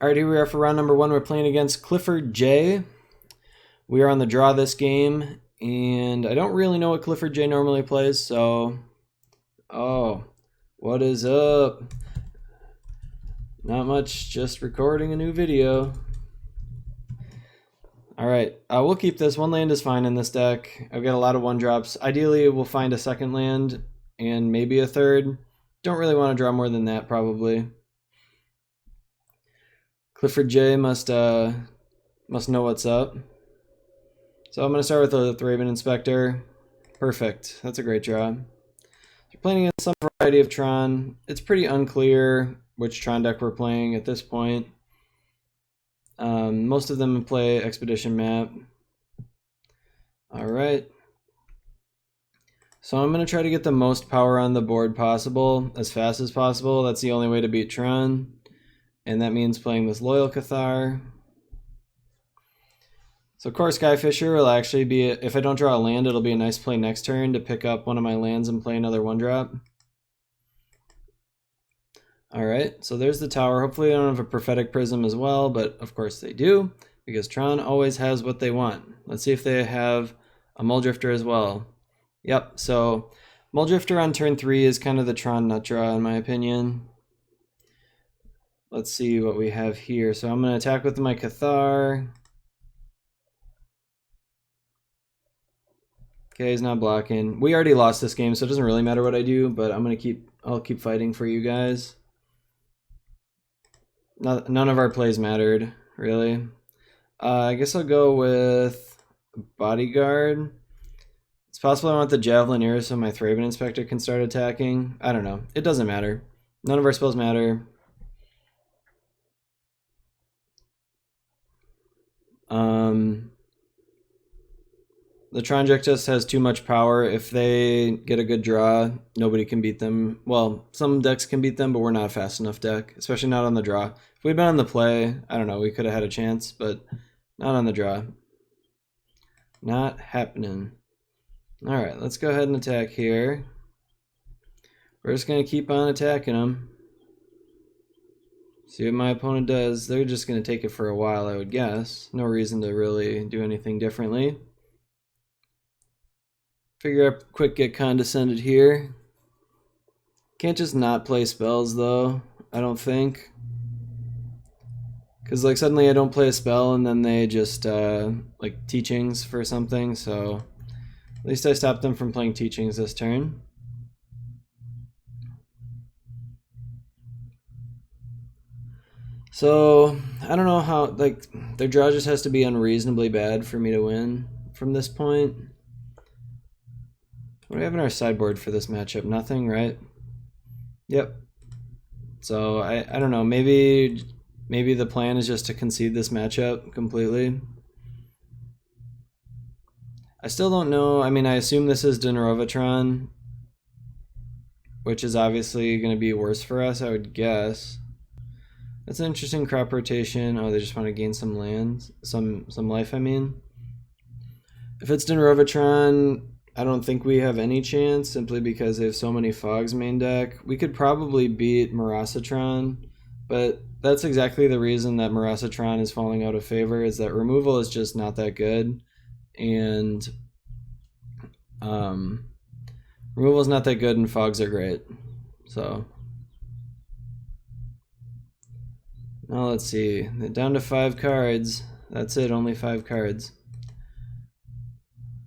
All right, here we are for round number 1. We're playing against Clifford J. We are on the draw this game, and I don't really know what Clifford J normally plays, so... Oh, what is up? Not much, just recording a new video. Alright, we'll keep this. One land is fine in this deck. I've got a lot of 1-drops. Ideally, we'll find a second land, and maybe a third. Don't really want to draw more than that, probably. Clifford J must know what's up. So I'm going to start with the Thraben Inspector. Perfect. That's a great draw. You're playing against some variety of Tron. It's pretty unclear which Tron deck we're playing at this point. Most of them play Expedition Map. Alright. So I'm going to try to get the most power on the board possible, as fast as possible. That's the only way to beat Tron. And that means playing this Loyal Cathar. So Core Skyfisher will actually be, if I don't draw a land, it'll be a nice play next turn to pick up one of my lands and play another 1-drop. Alright, so there's the tower. Hopefully they don't have a Prophetic Prism as well, but of course they do, because Tron always has what they want. Let's see if they have a Mulldrifter as well. Yep, so Mulldrifter on turn 3 is kind of the Tron nut draw in my opinion. Let's see what we have here. So I'm going to attack with my Cathar. Okay, he's not blocking. We already lost this game, so it doesn't really matter what I do, but I'll keep fighting for you guys. None of our plays mattered, really. I guess I'll go with Bodyguard. It's possible I want the Javelineer so my Thraben Inspector can start attacking. I don't know. It doesn't matter. None of our spells matter. The Tron deck just has too much power. If they get a good draw, nobody can beat them. Well, some decks can beat them, but we're not a fast enough deck, especially not on the draw. If we'd been on the play, I don't know, we could have had a chance, but not on the draw. Not happening. Alright, let's go ahead and attack here. We're just going to keep on attacking them. See what my opponent does. They're just going to take it for a while, I would guess. No reason to really do anything differently. Figure out quick get condescended here. Can't just not play spells though, I don't think. Because like suddenly I don't play a spell and then they just like teachings for something, so at least I stopped them from playing teachings this turn. So I don't know how, like, their draw just has to be unreasonably bad for me to win from this point. What do we have in our sideboard for this matchup? Nothing, right? Yep. So I don't know, maybe the plan is just to concede this matchup completely. I still don't know. I mean, I assume this is Dinrova Tron, which is obviously going to be worse for us, I would guess. That's an interesting crop rotation. Oh, they just want to gain some land, some life, I mean. If it's Dinrova Tron, I don't think we have any chance, simply because they have so many Fogs main deck. We could probably beat Marasatron, but that's exactly the reason that Marasatron is falling out of favor, is that removal is just not that good, and removal is not that good and Fogs are great. So now let's see, they're down to 5 cards. That's it, only 5 cards.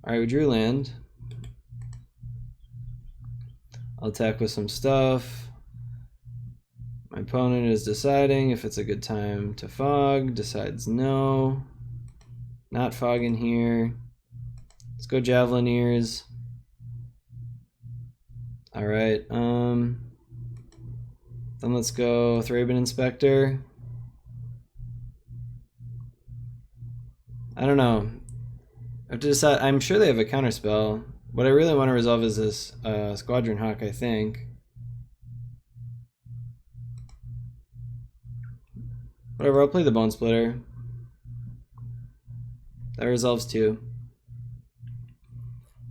Alright, we drew land. I'll attack with some stuff. My opponent is deciding if it's a good time to fog. Decides no. Not fogging here. Let's go Javelineers. Alright, then let's go Thraben Inspector. I don't know. I have to decide. I'm sure they have a counterspell. What I really want to resolve is this Squadron Hawk, I think. Whatever, I'll play the Bone Splitter. That resolves too.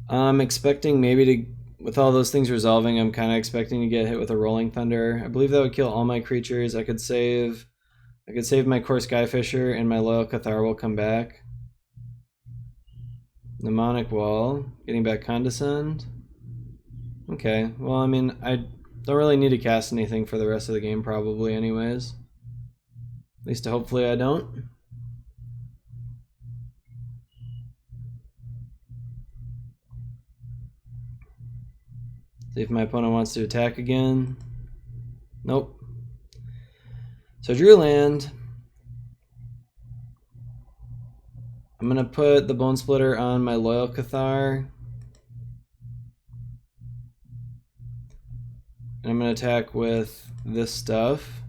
I'm expecting maybe to, with all those things resolving, I'm kind of expecting to get hit with a Rolling Thunder. I believe that would kill all my creatures. I could I could save my Core Skyfisher and my Loyal Cathar will come back. Mnemonic Wall, getting back Condescend. Okay, well, I mean, I don't really need to cast anything for the rest of the game probably anyways. At least hopefully I don't. See if my opponent wants to attack again. Nope. So I drew land. I'm going to put the Bone Splitter on my Loyal Cathar. And I'm going to attack with this stuff.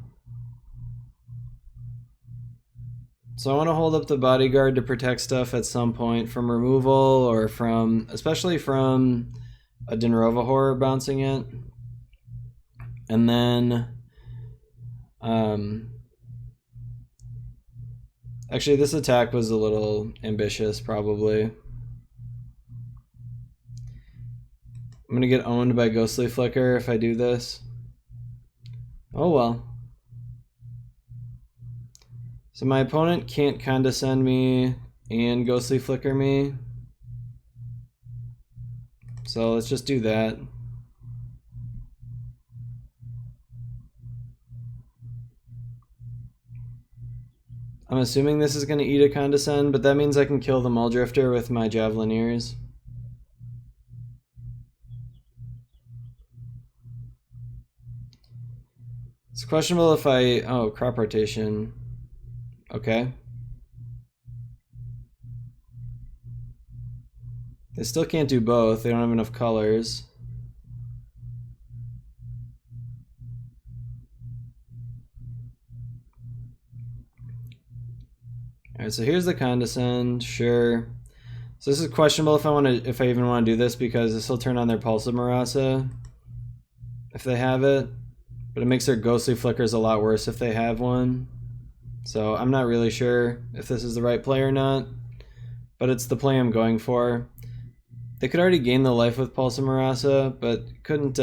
So I want to hold up the Bodyguard to protect stuff at some point from removal or from, especially from a Dinrova Horror bouncing it. And then, actually this attack was a little ambitious probably. I'm gonna get owned by Ghostly Flicker if I do this. Oh well. So my opponent can't Condescend me and Ghostly Flicker me. So let's just do that. I'm assuming this is going to eat a Condescend, but that means I can kill the Muldrifter with my Javelineers. It's questionable if I... Oh, Crop Rotation. Okay. They still can't do both. They don't have enough colors. Alright, so here's the Condescend, sure. So this is questionable if I even want to do this because this will turn on their Pulse of Marasa if they have it. But it makes their Ghostly Flickers a lot worse if they have one. So I'm not really sure if this is the right play or not. But it's the play I'm going for. They could already gain the life with Pulse of Marasa, but couldn't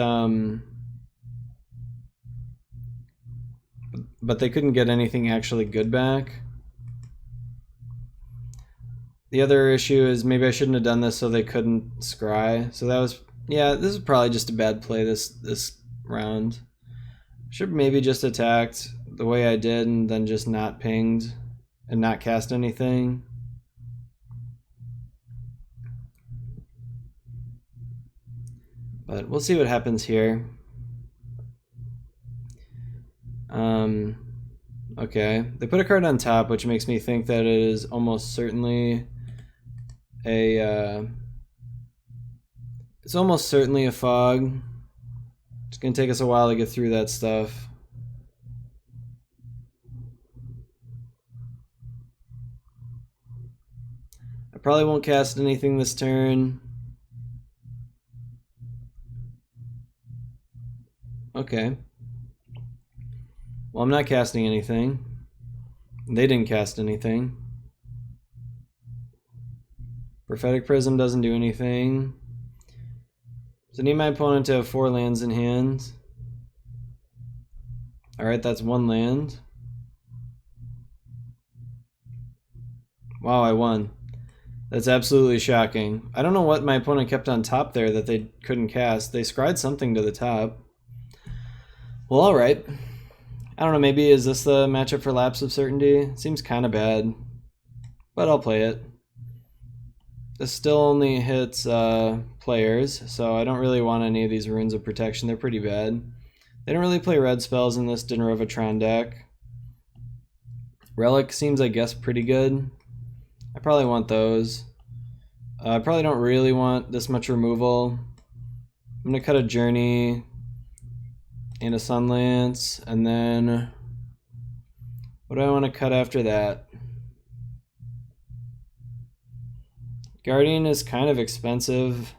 but they couldn't get anything actually good back. The other issue is maybe I shouldn't have done this so they couldn't scry. So that was, yeah, this is probably just a bad play this round. Should maybe just attacked the way I did and then just not pinged and not cast anything. But we'll see what happens here. Okay, they put a card on top, which makes me think that it is almost certainly a it's almost certainly a fog. It's gonna take us a while to get through that stuff. I probably won't cast anything this turn. Okay. Well, I'm not casting anything. They didn't cast anything. Prophetic Prism doesn't do anything. So I need my opponent to have 4 lands in hand. Alright, that's 1 land. Wow, I won. That's absolutely shocking. I don't know what my opponent kept on top there that they couldn't cast. They scried something to the top. Well, alright. I don't know, maybe is this the matchup for Lapse of Certainty? Seems kind of bad, but I'll play it. This still only hits players, so I don't really want any of these Runes of Protection. They're pretty bad. They don't really play red spells in this Dinrova Tron deck. Relic seems, I guess, pretty good. I probably want those. I probably don't really want this much removal. I'm going to cut a Journey and a Sunlance, and then what do I want to cut after that? Guardian is kind of expensive.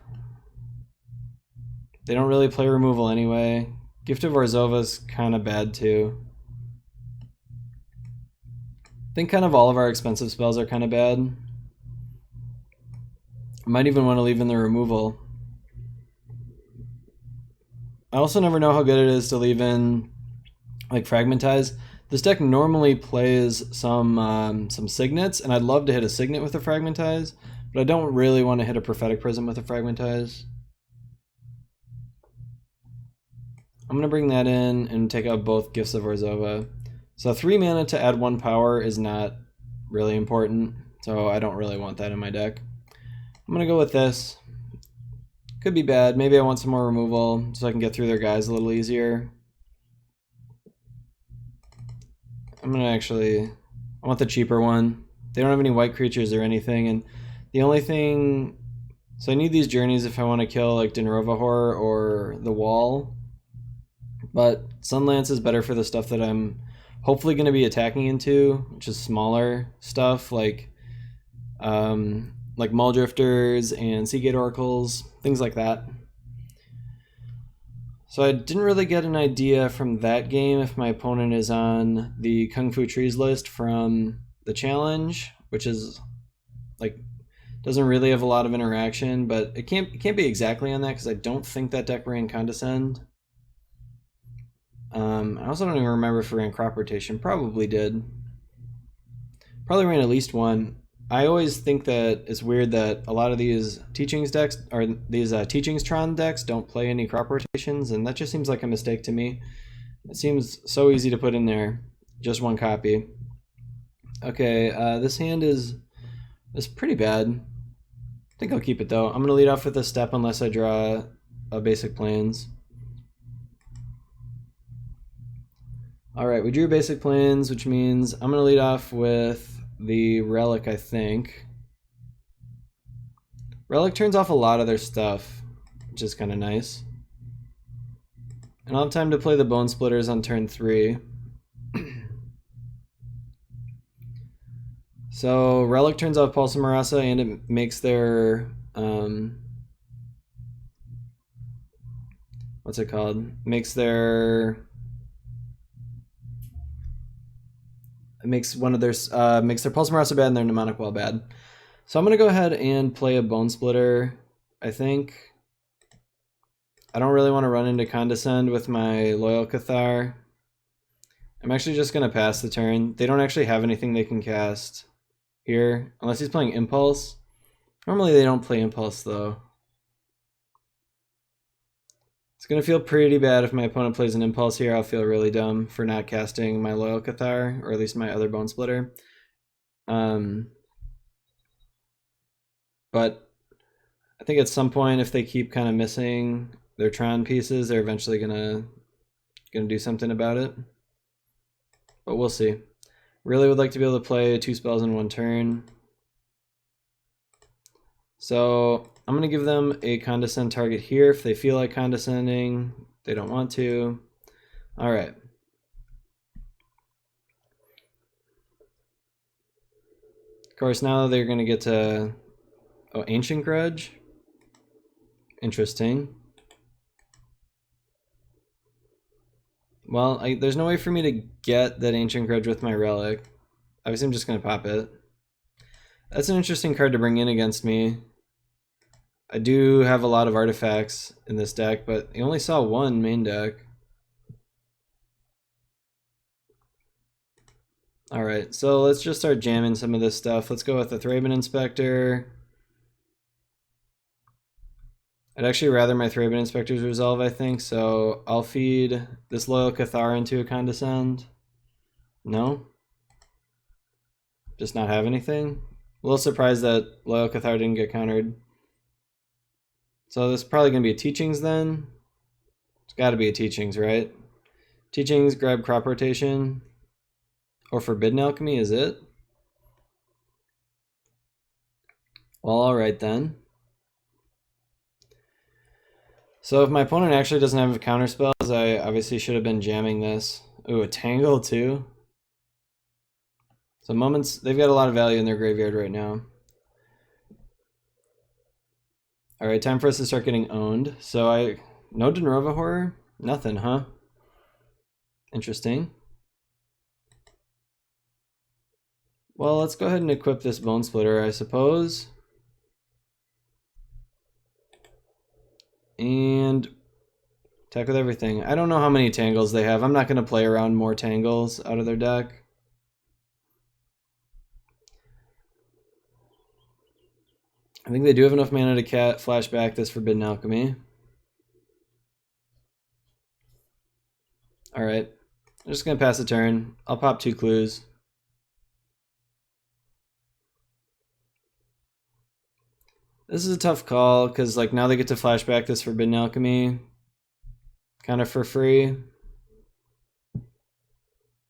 They don't really play removal anyway. Gift of Orzhova is kind of bad too. I think kind of all of our expensive spells are kind of bad. I might even want to leave in the removal. I also never know how good it is to leave in like Fragmentize. This deck normally plays some signets, and I'd love to hit a signet with a Fragmentize, but I don't really want to hit a Prophetic Prism with a Fragmentize. I'm going to bring that in and take out both Gifts of Orzhova. So 3 mana to add 1 power is not really important, so I don't really want that in my deck. I'm going to go with this. Could be bad. Maybe I want some more removal so I can get through their guys a little easier. I'm going to I want the cheaper one. They don't have any white creatures or anything, and the only thing... So I need these journeys if I want to kill like Dinrova Horror or the Wall. But Sunlance is better for the stuff that I'm hopefully going to be attacking into, which is smaller stuff like Mulldrifters and Seagate Oracles, things like that. So I didn't really get an idea from that game if my opponent is on the Kung Fu Trees list from the challenge, which is like doesn't really have a lot of interaction, but it can't be exactly on that because I don't think that deck ran Condescend. I also don't even remember if it ran Crop Rotation. Probably did. Probably ran at least one. I always think that it's weird that a lot of these Teachings decks, or these Teachings Tron decks, don't play any Crop Rotations, and that just seems like a mistake to me. It seems so easy to put in there. Just one copy. Okay, this hand is pretty bad. I think I'll keep it though. I'm going to lead off with a step unless I draw a basic Plains. Alright, we drew basic Plains, which means I'm going to lead off with the Relic, I think. Relic turns off a lot of their stuff, which is kind of nice. And I'll have time to play the Bone Splitters on turn 3. So Relic turns off Pulse of Marasa, and it makes their what's it called? Makes their makes their Pulse of Marasa bad and their Mnemonic Well bad. So I'm gonna go ahead and play a Bone Splitter. I think I don't really want to run into Condescend with my Loyal Cathar. I'm actually just gonna pass the turn. They don't actually have anything they can cast here, unless he's playing Impulse. Normally they don't play Impulse though. It's going to feel pretty bad if my opponent plays an Impulse here. I'll feel really dumb for not casting my Loyal Cathar, or at least my other Bone Splitter. But I think at some point, if they keep kind of missing their Tron pieces, they're eventually gonna do something about it. But we'll see. Really would like to be able to play 2 spells in 1 turn. So I'm going to give them a Condescend target here if they feel like condescending. They don't want to. All right. Of course, now they're going to get to... Oh, Ancient Grudge? Interesting. Well, there's no way for me to get that Ancient Grudge with my Relic. Obviously, I'm just going to pop it. That's an interesting card to bring in against me. I do have a lot of artifacts in this deck, but you only saw one main deck. Alright, so let's just start jamming some of this stuff. Let's go with the Thraben Inspector. I'd actually rather my Thraben Inspectors resolve, I think, so I'll feed this Loyal Cathar into a Condescend. No? Just not have anything? A little surprised that Loyal Cathar didn't get countered. So this is probably going to be a Teachings then. It's got to be a Teachings, right? Teachings, grab Crop Rotation. Or Forbidden Alchemy, is it? Well, alright then. So if my opponent actually doesn't have counter spells, I obviously should have been jamming this. Ooh, a Tangle too? So Moments, they've got a lot of value in their graveyard right now. Alright, time for us to start getting owned. So no Dinrova Horror? Nothing, huh? Interesting. Well, let's go ahead and equip this Bone Splitter, I suppose. And Attack with everything. I don't know how many tangles they have. I'm not going to play around more tangles out of their deck. I think they do have enough mana to flash back this Forbidden Alchemy. Alright. I'm just going to pass a turn. I'll pop 2 clues. This is a tough call, because like now they get to flashback this Forbidden Alchemy kind of for free.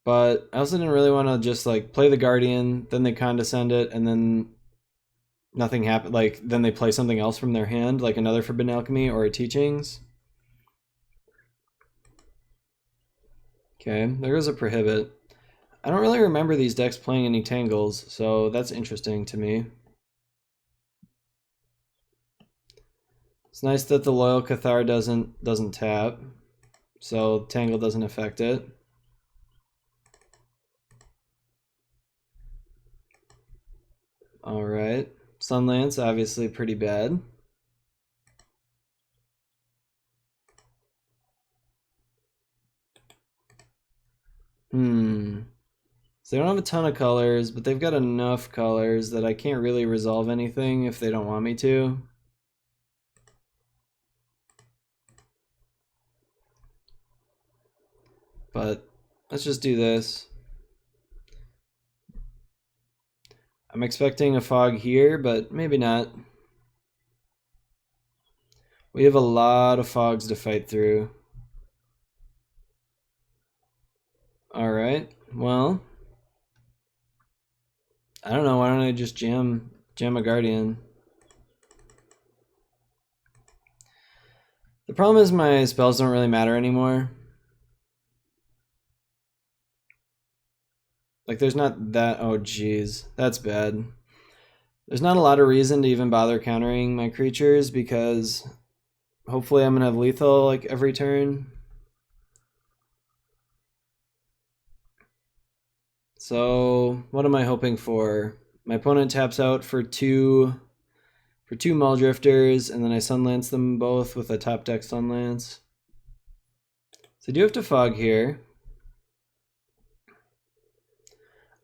But I also didn't really want to just like play the Guardian, then they condescend it, and then nothing happened. Like then they play something else from their hand, like another Forbidden Alchemy or a Teachings. Okay, there goes a Prohibit. I don't really remember these decks playing any tangles, so that's interesting to me. It's nice that the Loyal Cathar doesn't tap, so tangle doesn't affect it. All right, Sunlance obviously pretty bad. So they don't have a ton of colors, but they've got enough colors that I can't really resolve anything if they don't want me to. But let's just do this. I'm expecting a fog here, but maybe not. We have a lot of fogs to fight through. All right, well, I don't know, why don't I just jam a Guardian? The problem is my spells don't really matter anymore. Like there's not that, oh geez, that's bad. There's not a lot of reason to even bother countering my creatures because hopefully I'm gonna have lethal like every turn. So what am I hoping for? My opponent taps out for two Muldrifters, and then I Sunlance them both with a top deck Sunlance. So I do have to fog here.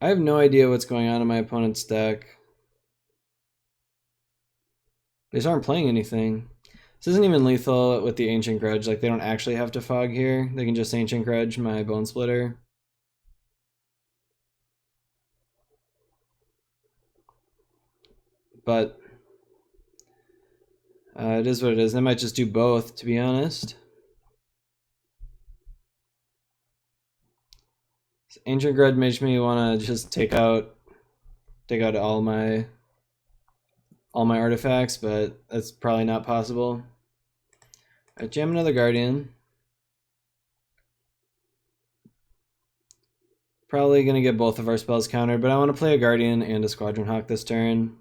I have no idea what's going on in my opponent's deck. They just aren't playing anything. This isn't even lethal with the Ancient Grudge. Like they don't actually have to fog here. They can just Ancient Grudge my Bone Splitter. But it is what it is. They might just do both, to be honest. Ancient Grudge makes me want to just take out all my artifacts, but that's probably not possible. I jam another Guardian. Probably gonna get both of our spells countered, but I want to play a Guardian and a Squadron Hawk this turn.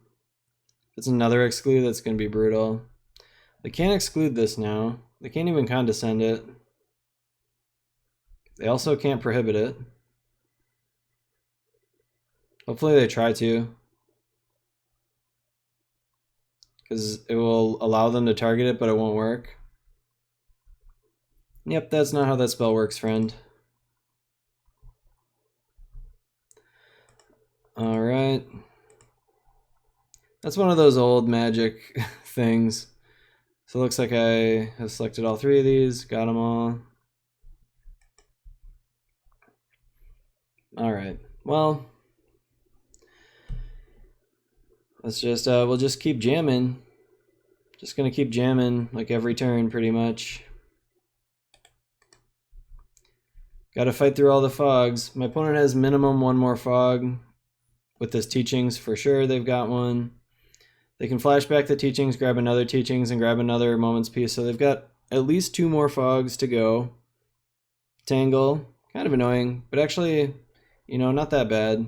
If it's another exclude, that's gonna be brutal. They can't exclude this now. They can't even condescend it. They also can't prohibit it. Hopefully they try to, because it will allow them to target it, but it won't work. Yep, that's not how that spell works, friend. All right. That's one of those old Magic things. So it looks like I have selected all 3 of these, got them all. All right, well, let's just, we'll just keep jamming. Just gonna keep jamming like every turn pretty much. Gotta fight through all the fogs. My opponent has minimum 1 more fog. With this Teachings, for sure they've got one. They can flashback the Teachings, grab another Teachings, and grab another Moment's Peace. So they've got at least 2 more fogs to go. Tangle, kind of annoying, but actually, you know, not that bad.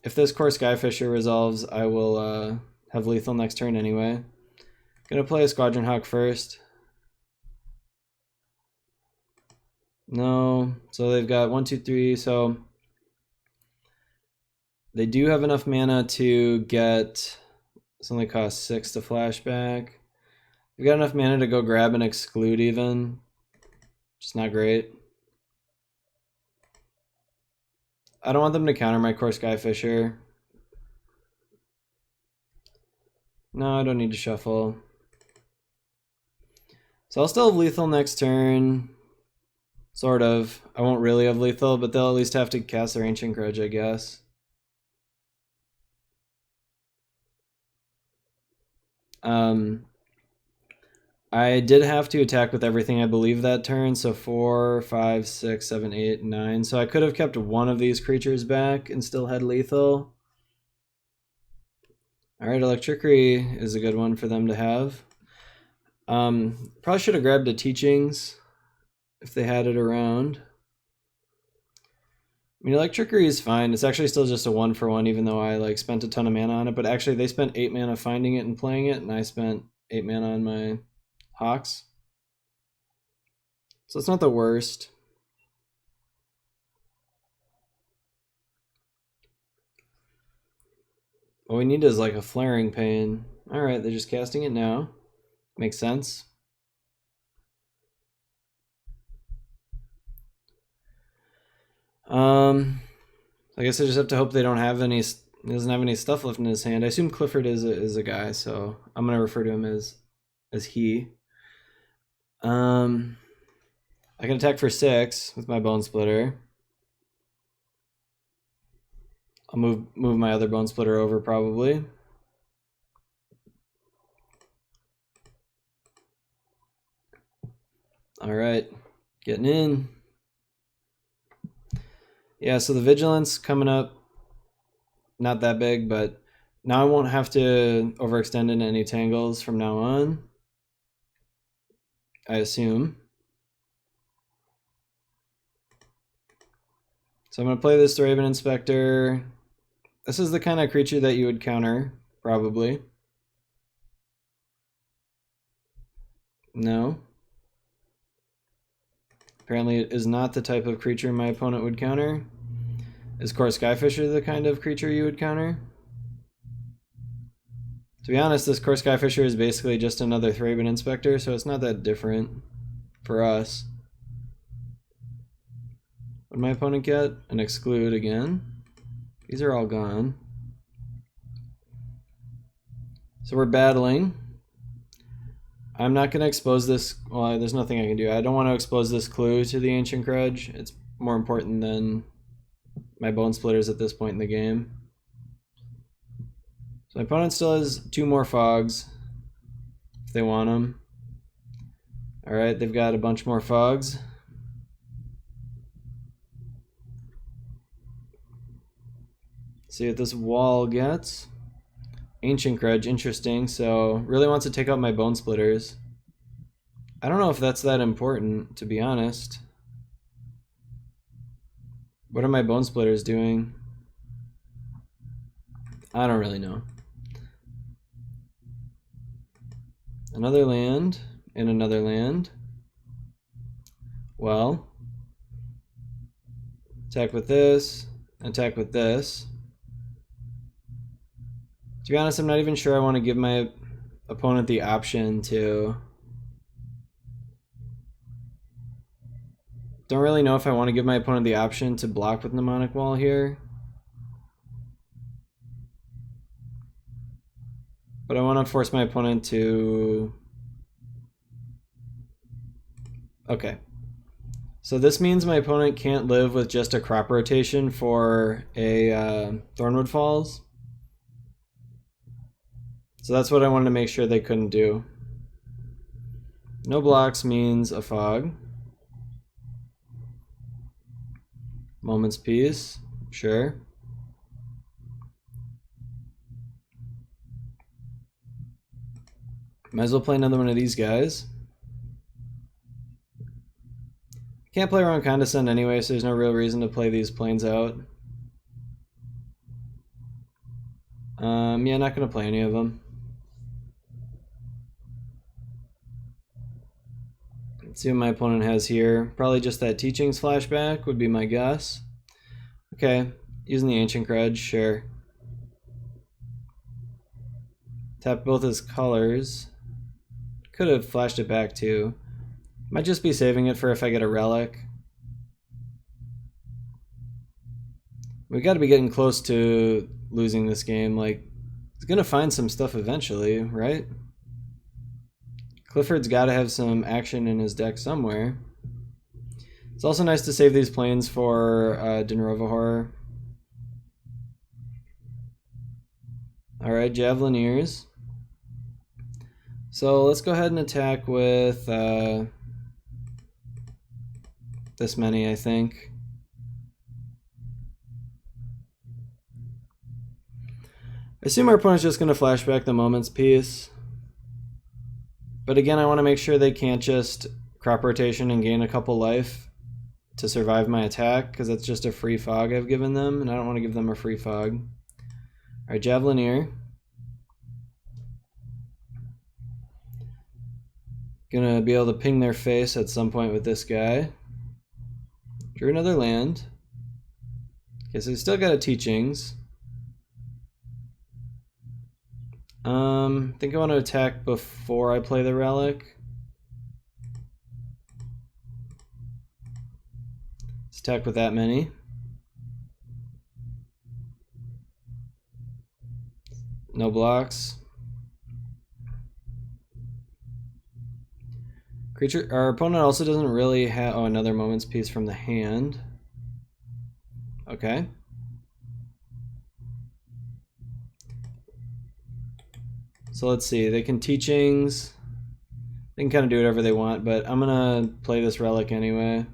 If this Core Skyfisher resolves, I will have lethal next turn anyway. Gonna play a Squadron Hawk first. No, so they've got 1, 2, 3, so they do have enough mana to get, this only costs 6 to flashback. We got enough mana to go grab and exclude even. Just not great. I don't want them to counter my core Skyfisher. No, I don't need to shuffle. So I'll still have lethal next turn. Sort of. I won't really have lethal, but they'll at least have to cast their Ancient Grudge, I guess. I did have to attack with everything, I believe, that turn. So 4, 5, 6, 7, 8, 9. So I could have kept one of these creatures back and still had lethal. Alright, Electricity is a good one for them to have. Probably should have grabbed a Teachings if they had it around. I mean, Electricity is fine. It's actually still just a 1-for-1, even though I like spent a ton of mana on it. But actually, they spent 8 mana finding it and playing it, and I spent 8 mana on my Hawks. So it's not the worst. What we need is like a Flaring Pain. Alright, they're just casting it now. Makes sense. I guess I just have to hope they don't have any. He doesn't have any stuff left in his hand. I assume Clifford is a guy, so I'm gonna refer to him as he. I can attack for 6 with my Bone Splitter. I'll move my other Bone Splitter over probably. All right, getting in. Yeah, so the Vigilance coming up, not that big, but now I won't have to overextend into any tangles from now on, I assume. So I'm going to play this Thraben Inspector. This is the kind of creature that you would counter, probably. No. Apparently it is not the type of creature my opponent would counter. Is Core Skyfisher the kind of creature you would counter? To be honest, this Core Skyfisher is basically just another Thraben Inspector, so it's not that different for us. What did my opponent get? An Exclude again. These are all gone. So we're battling. I'm not going to expose this. Well, there's nothing I can do. I don't want to expose this clue to the Ancient Grudge. It's more important than my Bone Splitters at this point in the game. So my opponent still has 2 more Fogs if they want them. Alright, they've got a bunch more Fogs. See what this wall gets. Ancient Grudge, interesting. So really wants to take out my Bone Splitters. I don't know if that's that important, to be honest. What are my Bone Splitters doing? I don't really know. Another land and another land. Well, attack with this, attack with this. To be honest, I'm not even sure I want to give my opponent the option to... Don't really know if I want to give my opponent the option to block with Mnemonic Wall here. But I want to force my opponent to... Okay. So this means my opponent can't live with just a crop rotation for a Thornwood Falls. So that's what I wanted to make sure they couldn't do. No blocks means a Fog. Moment's Peace, sure. Might as well play another one of these guys. Can't play around Condescend anyway, so there's no real reason to play these planes out. Yeah, not gonna play any of them. Let's see what my opponent has here. Probably just that Teachings flashback would be my guess. Okay, using the Ancient Grudge, sure. Tap both his colors. Could have flashed it back too. Might just be saving it for if I get a relic. We got to be getting close to losing this game. Like, he's gonna find some stuff eventually, right? Clifford's got to have some action in his deck somewhere. It's also nice to save these planes for Dinrova Horror. Alright, Javelineers. So let's go ahead and attack with this many, I think. I assume our opponent's just going to flashback the Moments piece. But again, I want to make sure they can't just crop rotation and gain a couple life to survive my attack, because that's just a free fog I've given them, and I don't want to give them a free fog. Alright, Javelineer. Gonna be able to ping their face at some point with this guy. Drew another land. Okay, so he's still got a Teachings. I think I want to attack before I play the relic. Let's attack with that many. No blocks. Creature. Our opponent also doesn't really have. Oh, another Moments piece from the hand. Okay. So let's see. They can Teachings. They can kind of do whatever they want, but I'm gonna play this relic anyway.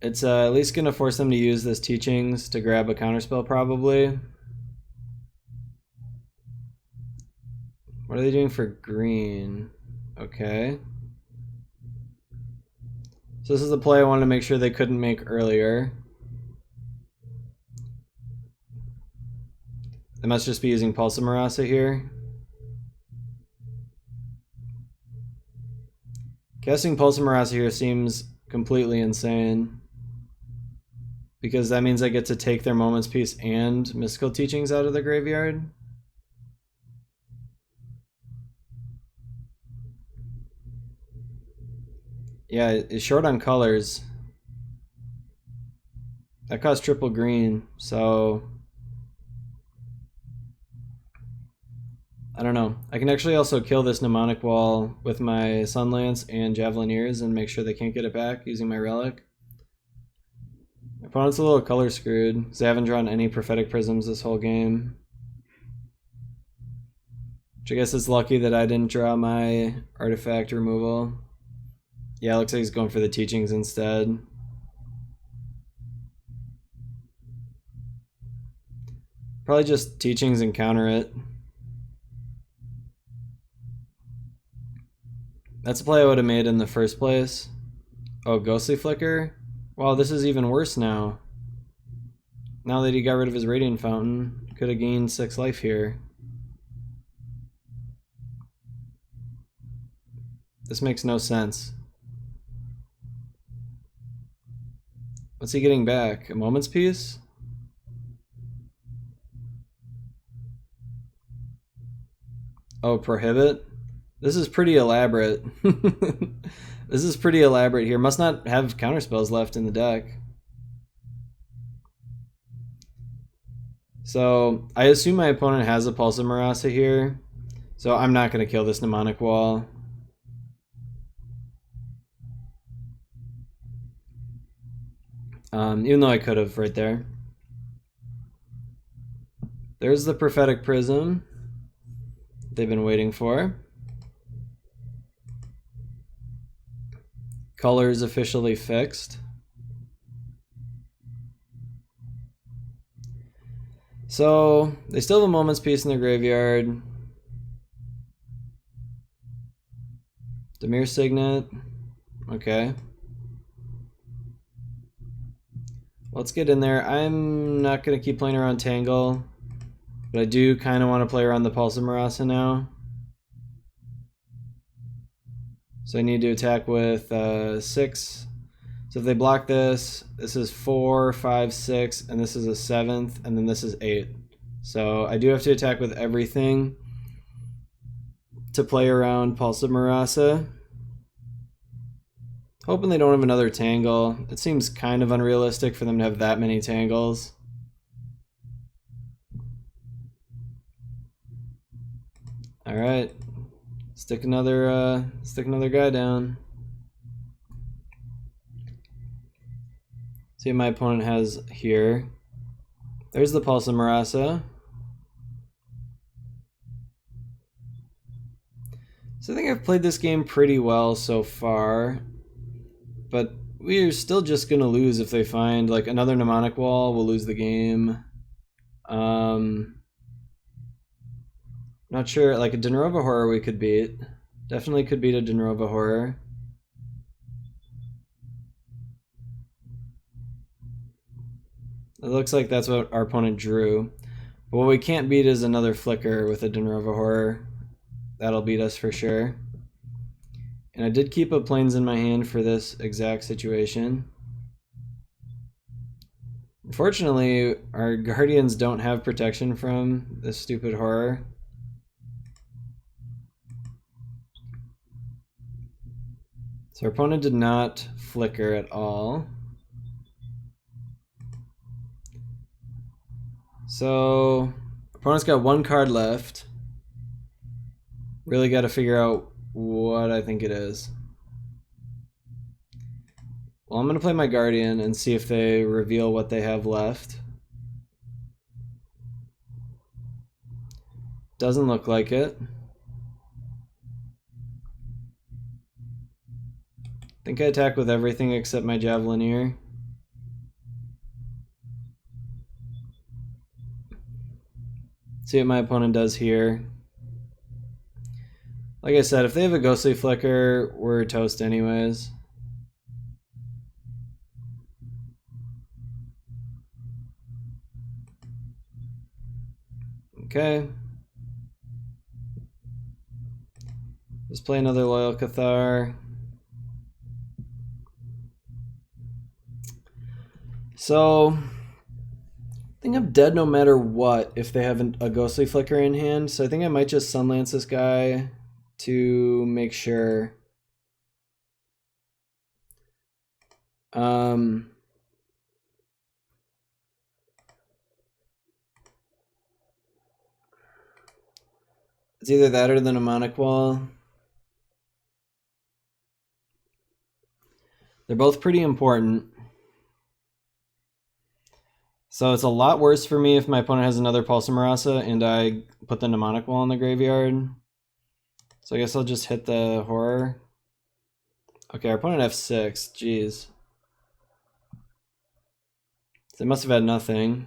It's at least gonna force them to use this Teachings to grab a counterspell, probably. What are they doing for green? Okay. So this is the play I wanted to make sure they couldn't make earlier. They must just be using Pulsa Marasa here. Casting Pulsa Marasa here seems completely insane, because that means I get to take their Moments piece and Mystical Teachings out of the graveyard. Yeah, it's short on colors. That costs triple green, so I don't know. I can actually also kill this Mnemonic Wall with my Sunlance and Javelineers and make sure they can't get it back using my Relic. My opponent's a little color screwed because they haven't drawn any Prophetic Prisms this whole game. Which I guess it's lucky that I didn't draw my artifact removal. Yeah, it looks like he's going for the Teachings instead. Probably just Teachings and counter it. That's a play I would have made in the first place. Oh, Ghostly Flicker? Wow, this is even worse now. Now that he got rid of his Radiant Fountain, could have gained 6 life here. This makes no sense. What's he getting back? A Moments piece? Oh, Prohibit? This is pretty elaborate. This is pretty elaborate here. Must not have counterspells left in the deck. So, I assume my opponent has a Pulsa Marasa here. So I'm not going to kill this Mnemonic Wall. Even though I could have right there. There's the Prophetic Prism they've been waiting for. Colors officially fixed. So they still have a Moments piece in their graveyard. Dimir Signet. Okay. Let's get in there. I'm not going to keep playing around Tangle, but I do kind of want to play around the Pulsa Marasa now. So I need to attack with 6 So if they block this, this is 4, 5, 6, and this is a 7th, and then this is 8. So I do have to attack with everything to play around Pulse of Marasa. Hoping they don't have another Tangle. It seems kind of unrealistic for them to have that many Tangles. Alright. Stick another guy down. See what my opponent has here. There's the Pulse of Marasa. So I think I've played this game pretty well so far. But we're still just going to lose if they find like another Mnemonic Wall. We'll lose the game. Not sure. Like a Dinrova Horror we could beat. Definitely could beat a Dinrova Horror. It looks like that's what our opponent drew. But what we can't beat is another Flicker with a Dinrova Horror. That'll beat us for sure. And I did keep a Plains in my hand for this exact situation. Unfortunately, our Guardians don't have protection from this stupid Horror. So our opponent did not Flicker at all. So, opponent's got one card left. Really got to figure out what I think it is. Well, I'm going to play my Guardian and see if they reveal what they have left. Doesn't look like it. I think I attack with everything except my Javelineer. See what my opponent does here. Like I said, if they have a Ghostly Flicker, we're toast anyways. Okay. Let's play another Loyal Cathar. So, I think I'm dead no matter what if they have a Ghostly Flicker in hand. So I think I might just Sunlance this guy to make sure. It's either that or the Mnemonic Wall. They're both pretty important. So it's a lot worse for me if my opponent has another Pulse of Marasa and I put the Mnemonic Wall in the graveyard. So I guess I'll just hit the Horror. Okay, our opponent F6. Jeez. They must have had nothing.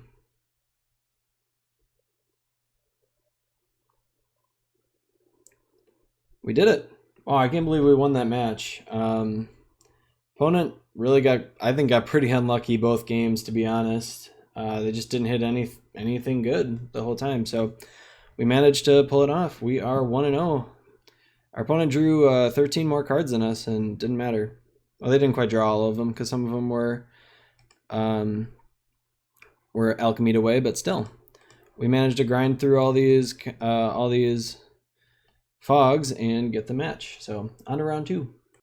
We did it. Oh, I can't believe we won that match. Opponent really got pretty unlucky both games, to be honest. They just didn't hit anything good the whole time. So we managed to pull it off. We are 1-0. Our opponent drew 13 more cards than us and didn't matter. Well, they didn't quite draw all of them because some of them were alchemied away, but still. We managed to grind through all these fogs and get the match. So on to round 2.